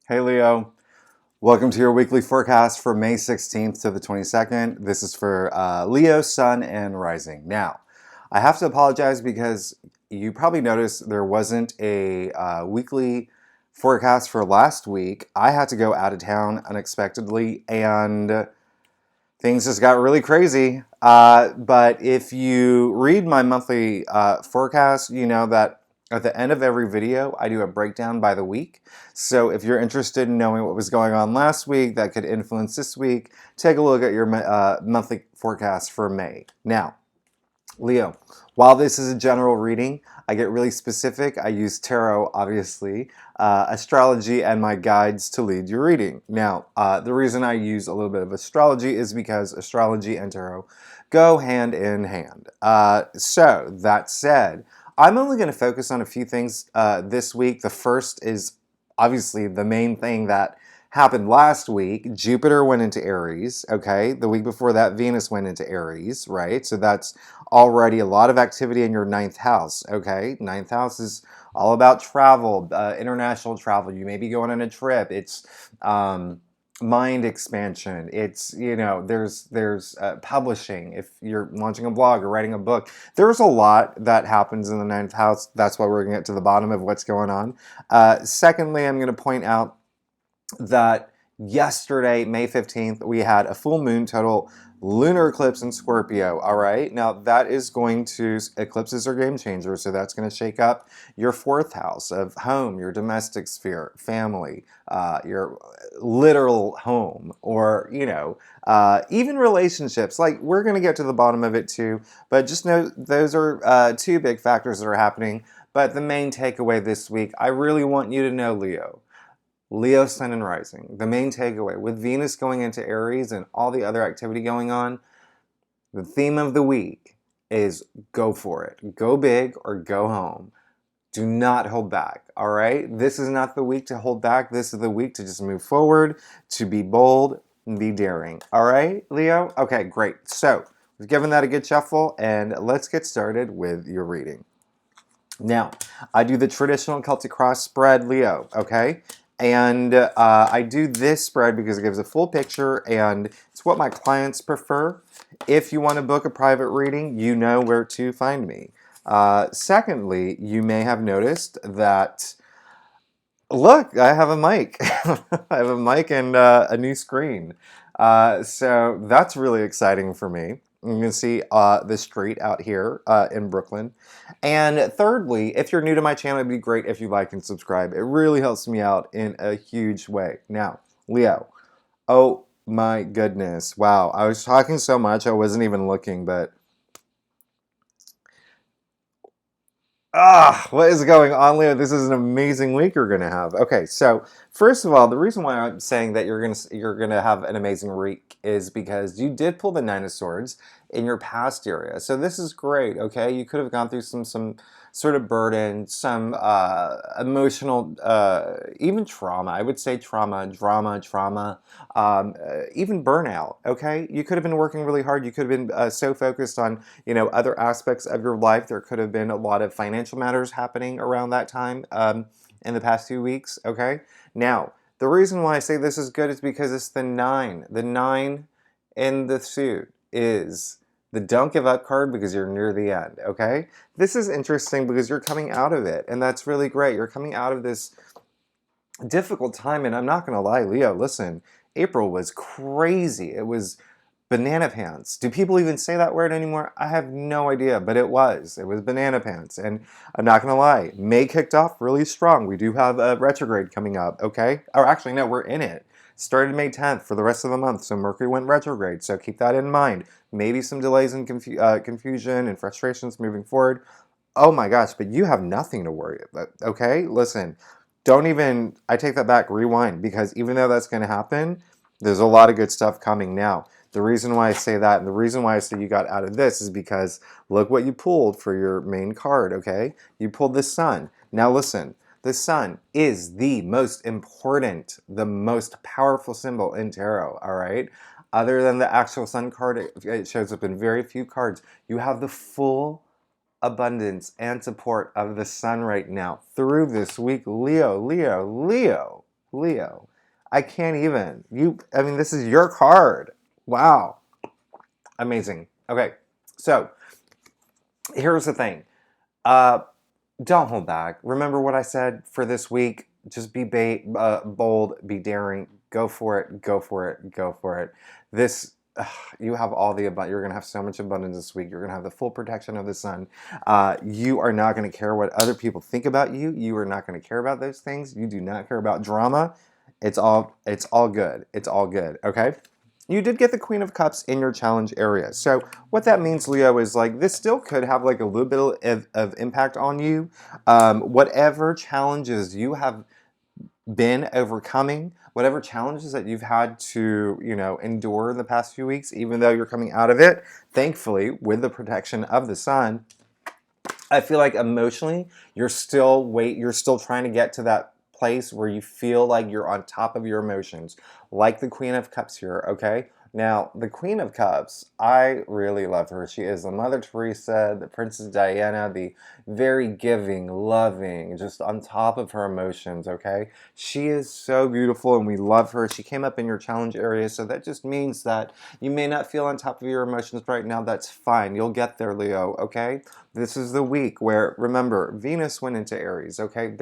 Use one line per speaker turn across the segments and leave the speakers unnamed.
Hey Leo, welcome to your weekly forecast for May 16th to the 22nd. This is for Leo, Sun, and Rising. Now, I have to apologize because you probably noticed there wasn't a weekly forecast for last week. I had to go out of town unexpectedly and things just got really crazy. But if you read my monthly forecast, you know that at the end of every video, I do a breakdown by the week. So if you're interested in knowing what was going on last week that could influence this week, take a look at your monthly forecast for May. Now, Leo, while this is a general reading, I get really specific. I use tarot, obviously, astrology, and my guides to lead your reading. Now, the reason I use a little bit of astrology is because astrology and tarot go hand in hand. So, that said, I'm only going to focus on a few things this week. The first is obviously the main thing that happened last week. Jupiter went into Aries, okay? The week before that, Venus went into Aries, right? So that's already a lot of activity in your ninth house, okay? Ninth house is all about travel, international travel. You may be going on a trip. It's mind expansion. It's, you know, there's publishing. If you're launching a blog or writing a book, there's a lot that happens in the ninth house. That's why we're going to get to the bottom of what's going on. Secondly, I'm going to point out that yesterday, May 15th, we had a full moon total lunar eclipse in Scorpio, all right? Now, that is going to, eclipses are game changers, so that's going to shake up your fourth house of home, your domestic sphere, family, your literal home, or, you know, even relationships. Like, we're going to get to the bottom of it too, but just know those are two big factors that are happening. But the main takeaway this week, I really want you to know, Leo, Sun, and Rising. The main takeaway, with Venus going into Aries and all the other activity going on, the theme of the week is go for it. Go big or go home. Do not hold back, all right? This is not the week to hold back. This is the week to just move forward, to be bold, and be daring. All right, Leo? Okay, great. So, we've given that a good shuffle, and let's get started with your reading. Now, I do the traditional Celtic cross spread, Leo, okay? And I do this spread because it gives a full picture and it's what my clients prefer. If you want to book a private reading, you know where to find me. Secondly, you may have noticed that, look, I have a mic. I have a mic and a new screen. So that's really exciting for me. You can see the street out here in Brooklyn. And thirdly, if you're new to my channel, it'd be great if you like and subscribe. It really helps me out in a huge way. Now, Leo, oh my goodness. Wow, I was talking so much I wasn't even looking, but what is going on, Leo? This is an amazing week you're gonna have. Okay, so first of all, the reason why I'm saying that you're gonna have an amazing week is because you did pull the Nine of Swords in your past area. So this is great. Okay, you could have gone through some sort of burden, some emotional, even trauma. I would say trauma, drama, even burnout. Okay, you could have been working really hard. You could have been so focused on other aspects of your life. There could have been a lot of financial matters happening around that time in the past few weeks. Okay, now the reason why I say this is good is because it's the nine. The nine in the suit is the don't give up card because you're near the end. Okay, this is interesting because you're coming out of it, and that's really great. You're coming out of this difficult time, and I'm not gonna lie, Leo, listen, April was crazy. It was banana pants. Do people even say that word anymore? I have no idea, but it was banana pants. And I'm not gonna lie, May kicked off really strong. We do have a retrograde coming up, okay? Or actually, no, we're in it. Started May 10th for the rest of the month, so Mercury went retrograde, so keep that in mind. Maybe some delays and confusion and frustrations moving forward. Oh my gosh, but you have nothing to worry about, okay? Listen, don't even, I take that back, rewind, because even though that's going to happen, there's a lot of good stuff coming now. The reason why I say that and the reason why I say you got out of this is because look what you pulled for your main card, okay? You pulled the Sun. Now listen, the Sun is the most important, the most powerful symbol in tarot, all right? Other than the actual Sun card, it shows up in very few cards. You have the full abundance and support of the Sun right now through this week. Leo, Leo, Leo. Leo. I can't even. I mean, this is your card. Wow. Amazing. Okay. So here's the thing. Uh, don't hold back. Remember what I said for this week. Just be bold, be daring. Go for it. Go for it. Go for it. This you have all the abundance. You're gonna have so much abundance this week. You're gonna have the full protection of the sun. You are not gonna care what other people think about you. You are not gonna care about those things. You do not care about drama. It's all good. It's all good. Okay. You did get the Queen of Cups in your challenge area. So what that means, Leo, is like this still could have like a little bit of impact on you. Whatever challenges you have been overcoming, whatever challenges that you've had to, endure in the past few weeks, even though you're coming out of it, thankfully, with the protection of the sun, I feel like emotionally, you're still trying to get to that place where you feel like you're on top of your emotions, like the Queen of Cups here, okay? Now, the Queen of Cups, I really love her. She is the Mother Teresa, the Princess Diana, the very giving, loving, just on top of her emotions, okay? She is so beautiful and we love her. She came up in your challenge area, so that just means that you may not feel on top of your emotions right now. That's fine. You'll get there, Leo, okay? This is the week where, remember, Venus went into Aries, okay?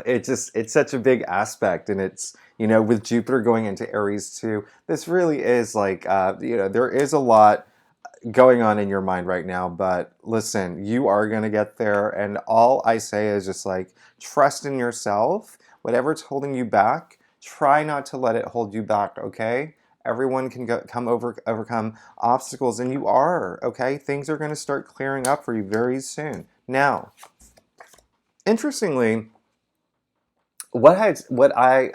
It's such a big aspect, and it's, with Jupiter going into Aries too, this really is like, there is a lot going on in your mind right now, but listen, you are going to get there, and all I say is just like, trust in yourself. Whatever's holding you back, try not to let it hold you back, okay? Everyone can overcome obstacles, and you are, okay? Things are going to start clearing up for you very soon. Now, interestingly, what I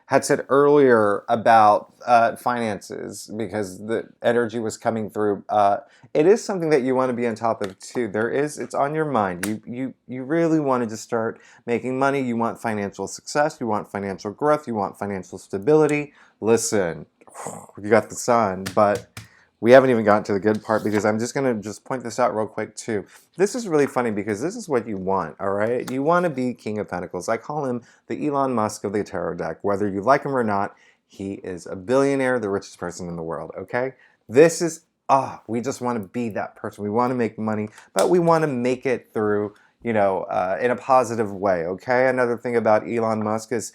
had said earlier about finances, because the energy was coming through, it is something that you want to be on top of too. It's on your mind. You really wanted to start making money. You want financial success. You want financial growth. You want financial stability. Listen, you got the sun, but we haven't even gotten to the good part, because I'm just going to point this out real quick too. This is really funny because this is what you want, all right? You want to be King of Pentacles. I call him the Elon Musk of the tarot deck. Whether you like him or not, he is a billionaire, the richest person in the world, okay? We just want to be that person. We want to make money, but we want to make it through, in a positive way, okay? Another thing about Elon Musk is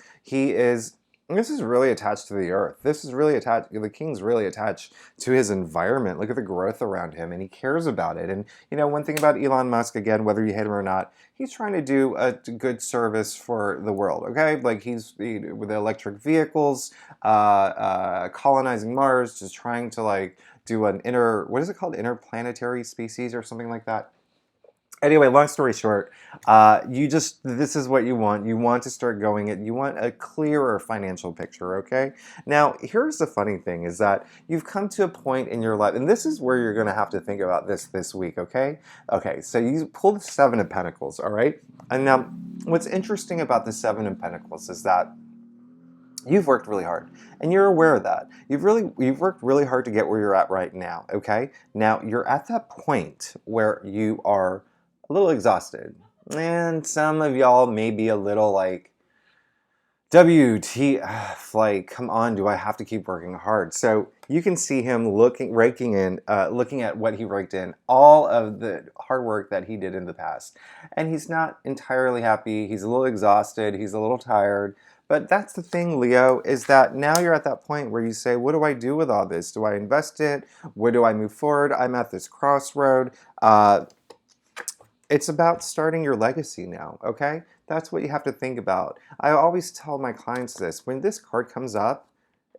this is really attached to the earth. This is really attached, the king's really attached to his environment. Look at the growth around him, and he cares about it. And, one thing about Elon Musk, again, whether you hate him or not, he's trying to do a good service for the world, okay? Like with the electric vehicles, colonizing Mars, just trying to like do what is it called? Interplanetary species or something like that. Anyway, long story short, this is what you want. You want to start going you want a clearer financial picture, okay? Now, here's the funny thing is that you've come to a point in your life, and this is where you're going to have to think about this week, okay? Okay, so you pulled the Seven of Pentacles, all right? And now, what's interesting about the Seven of Pentacles is that you've worked really hard, and you're aware of that. You've worked really hard to get where you're at right now, okay? Now, you're at that point where you are a little exhausted. And some of y'all may be a little like, WTF, like, come on, do I have to keep working hard? So you can see him looking at what he raked in, all of the hard work that he did in the past. And he's not entirely happy. He's a little exhausted. He's a little tired. But that's the thing, Leo, is that now you're at that point where you say, what do I do with all this? Do I invest it? Where do I move forward? I'm at this crossroad. It's about starting your legacy now, okay? That's what you have to think about. I always tell my clients this. When this card comes up,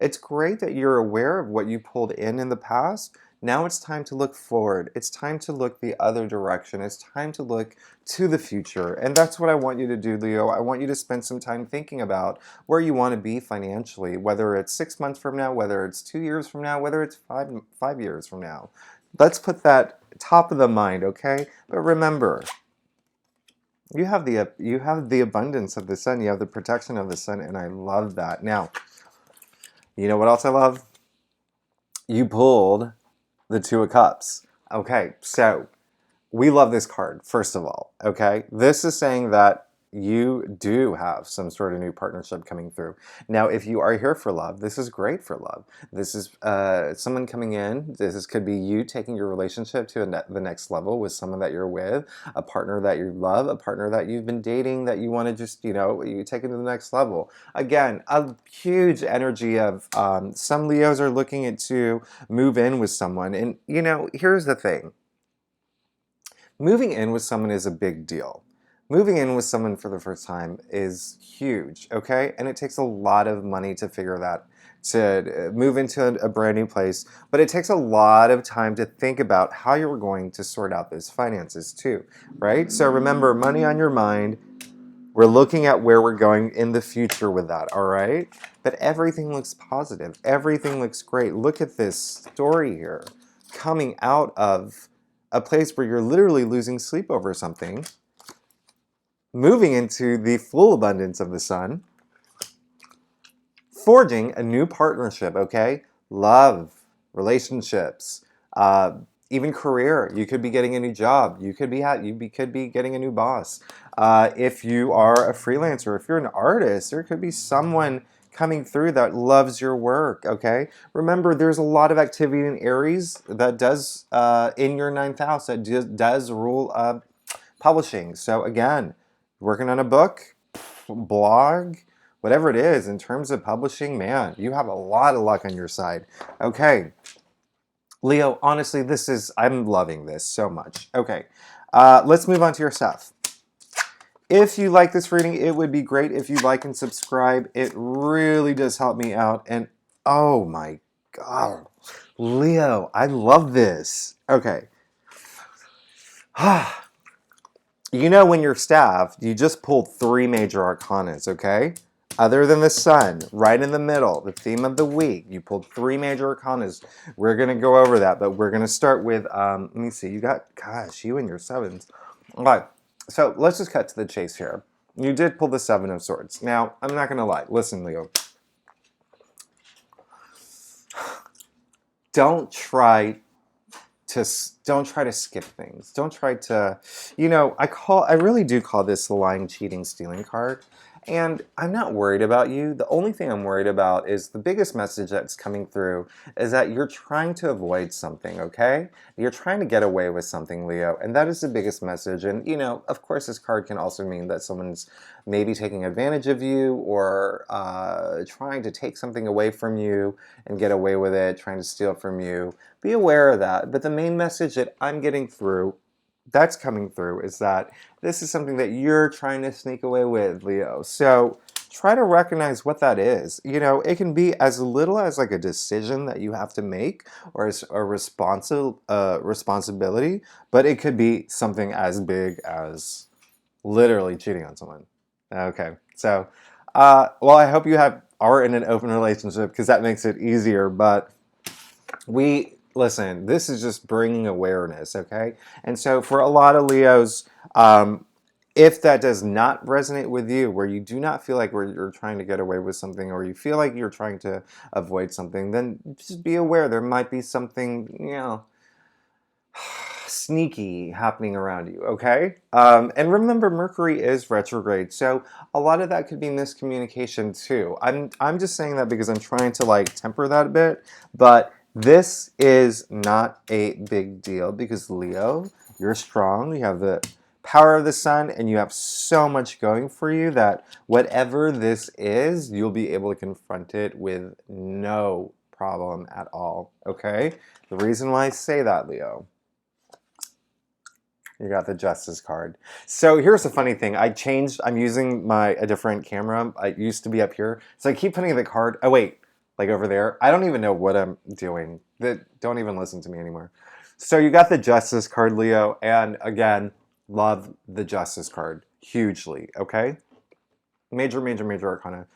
it's great that you're aware of what you pulled in the past. Now it's time to look forward. It's time to look the other direction. It's time to look to the future. And that's what I want you to do, Leo. I want you to spend some time thinking about where you want to be financially, whether it's 6 months from now, whether it's 2 years from now, whether it's five years from now. Let's put that top of the mind, okay? But remember, you have the abundance of the sun, you have the protection of the sun, and I love that. Now, you know what else I love? You pulled the Two of Cups. Okay, so we love this card, first of all, okay? This is saying that you do have some sort of new partnership coming through. Now, if you are here for love, this is great for love. This is someone coming in. Could be you taking your relationship to the next level with someone that you're with, a partner that you love, a partner that you've been dating that you want to just, you take it to the next level. Again, a huge energy of some Leos are looking to move in with someone. And, here's the thing. Moving in with someone is a big deal. Moving in with someone for the first time is huge, okay? And it takes a lot of money to figure that, to move into a brand new place, but it takes a lot of time to think about how you're going to sort out those finances too, right? So remember, money on your mind. We're looking at where we're going in the future with that, all right? But everything looks positive. Everything looks great. Look at this story here coming out of a place where you're literally losing sleep over something, moving into the full abundance of the sun, forging a new partnership, okay? Love, relationships, even career. You could be getting a new job. You could be getting a new boss. If you are a freelancer, if you're an artist, there could be someone coming through that loves your work, okay? Remember, there's a lot of activity in Aries that does, in your ninth house, that does rule publishing. So again, working on a book, blog, whatever it is, in terms of publishing, man, you have a lot of luck on your side. Okay. Leo, honestly, I'm loving this so much. Okay. Let's move on to your stuff. If you like this reading, it would be great if you like and subscribe. It really does help me out. And oh my God, Leo, I love this. Okay. When you're staffed, you just pulled 3 major arcanas, okay? Other than the sun, right in the middle, the theme of the week, you pulled 3 major arcanas. We're going to go over that, but we're going to start with, let me see, you and your 7s. All right, so let's just cut to the chase here. You did pull the 7 of Swords. Now, I'm not going to lie. Listen, Leo. Don't try to skip things. Don't try to, I really do call this the lying, cheating, stealing card. And I'm not worried about you. The only thing I'm worried about is the biggest message that's coming through is that you're trying to avoid something, okay? You're trying to get away with something, Leo, and that is the biggest message. And, of course, this card can also mean that someone's maybe taking advantage of you or trying to take something away from you and get away with it, trying to steal from you. Be aware of that. But the main message that I'm getting through, that's coming through, is that this is something that you're trying to sneak away with, Leo. So try to recognize what that is. It can be as little as like a decision that you have to make or as a responsibility, but it could be something as big as literally cheating on someone. Okay, so, well, I hope you are in an open relationship because that makes it easier, but listen, this is just bringing awareness, okay? And so for a lot of Leos, if that does not resonate with you, where you do not feel like you're trying to get away with something or you feel like you're trying to avoid something, then just be aware there might be something, sneaky happening around you, okay? And remember, Mercury is retrograde, so a lot of that could be miscommunication too. I'm just saying that because I'm trying to temper that a bit, but this is not a big deal because Leo, you're strong, you have the power of the sun, and you have so much going for you that whatever this is, you'll be able to confront it with no problem at all, okay? The reason why I say that, Leo, you got the Justice card. So here's the funny thing. I'm using a different camera. I used to be up here. So I keep putting the card, oh wait, over there. I don't even know what I'm doing. Don't even listen to me anymore. So you got the Justice card, Leo. And again, love the Justice card hugely, okay? Major, major, major arcana.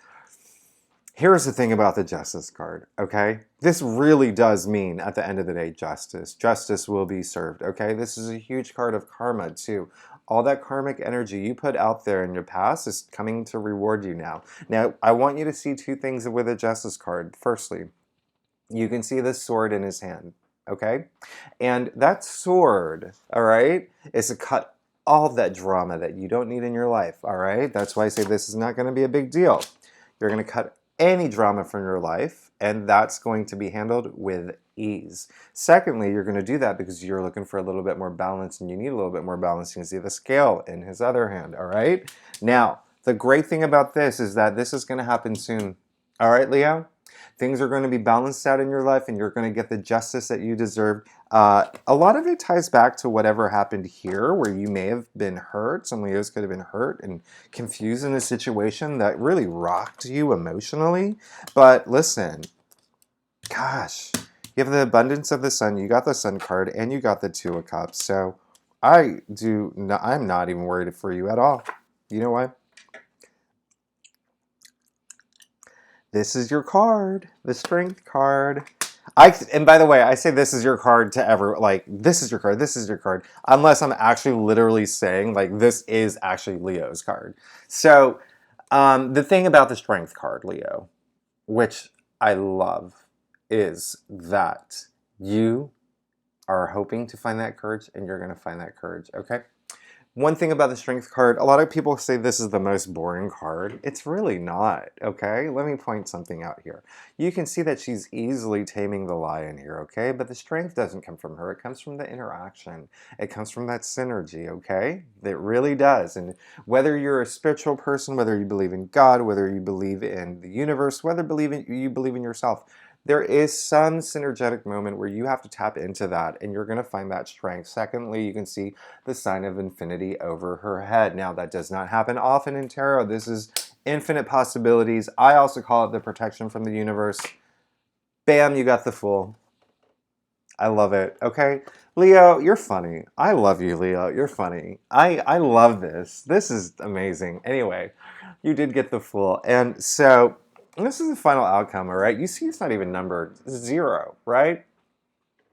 Here's the thing about the Justice card, okay? This really does mean, at the end of the day, justice. Justice will be served, okay? This is a huge card of karma, too. All that karmic energy you put out there in your past is coming to reward you now. Now, I want you to see 2 things with a Justice card. Firstly, you can see the sword in his hand, okay? And that sword, all right, is a cut all that drama that you don't need in your life, all right? That's why I say this is not going to be a big deal. You're going to cut any drama from your life, and that's going to be handled with ease. Secondly, you're going to do that because you're looking for a little bit more balance, and you need a little bit more balance. You can see the scale in his other hand, all right? Now, the great thing about this is that this is going to happen soon. All right, Leo? Things are going to be balanced out in your life, and you're going to get the justice that you deserve. A lot of it ties back to whatever happened here, where you may have been hurt. Some Leos could have been hurt and confused in a situation that really rocked you emotionally. But listen, gosh, you have the abundance of the sun. You got the sun card, and you got the Two of Cups. So I'm not even worried for you at all. You know why? This is your card, the Strength card. And by the way, I say this is your card to ever, like, this is your card, this is your card, unless I'm actually literally saying, like, this is actually Leo's card. So, the thing about the Strength card, Leo, which I love, is that you are hoping to find that courage, and you're going to find that courage, okay? One thing about the Strength card, a lot of people say this is the most boring card. It's really not, okay? Let me point something out here. You can see that she's easily taming the lion here, okay? But the strength doesn't come from her. It comes from the interaction. It comes from that synergy, okay? It really does. And whether you're a spiritual person, whether you believe in God, whether you believe in the universe, whether you believe in yourself, there is some synergetic moment where you have to tap into that, and you're going to find that strength. Secondly, you can see the sign of infinity over her head. Now, that does not happen often in tarot. This is infinite possibilities. I also call it the protection from the universe. Bam, you got the Fool. I love it. Okay, Leo, you're funny. I love you, Leo. You're funny. I love this. This is amazing. Anyway, you did get the Fool. And so this is the final outcome, all right? You see it's not even numbered. 0, right?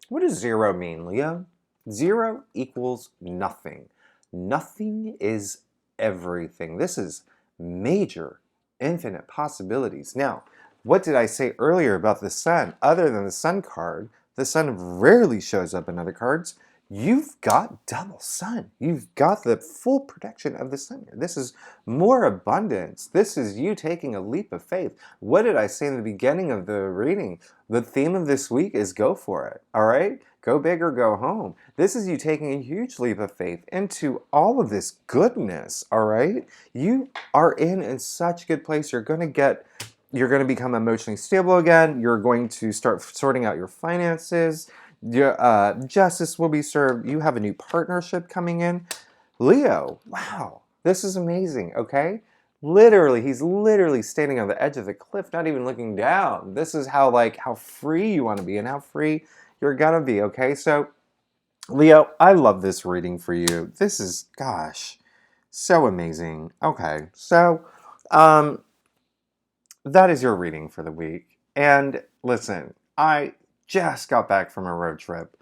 What does 0 mean, Leo? 0 equals nothing. Nothing is everything. This is major, infinite possibilities. Now, what did I say earlier about the sun? Other than the sun card, the sun rarely shows up in other cards. You've got double sun. You've got the full protection of the sun. This is more abundance. This is you taking a leap of faith. What did I say in the beginning of the reading? The theme of this week is go for it, all right? Go big or go home. This is you taking a huge leap of faith into all of this goodness, all right? You are in such a good place. You're going to become emotionally stable again. You're going to start sorting out your finances. Justice will be served. You have a new partnership coming in. Leo, wow, this is amazing, okay? Literally, he's literally standing on the edge of the cliff, not even looking down. This is how free you want to be and how free you're gonna be, okay? So, Leo, I love this reading for you. This is, gosh, so amazing. Okay, so, that is your reading for the week. And listen, I just got back from a road trip,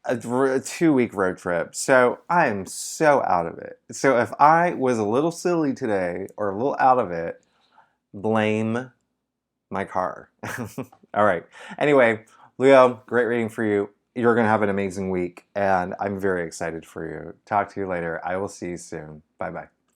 a 2-week road trip. So I am so out of it. So if I was a little silly today or a little out of it, blame my car. All right. Anyway, Leo, great reading for you. You're going to have an amazing week, and I'm very excited for you. Talk to you later. I will see you soon. Bye-bye.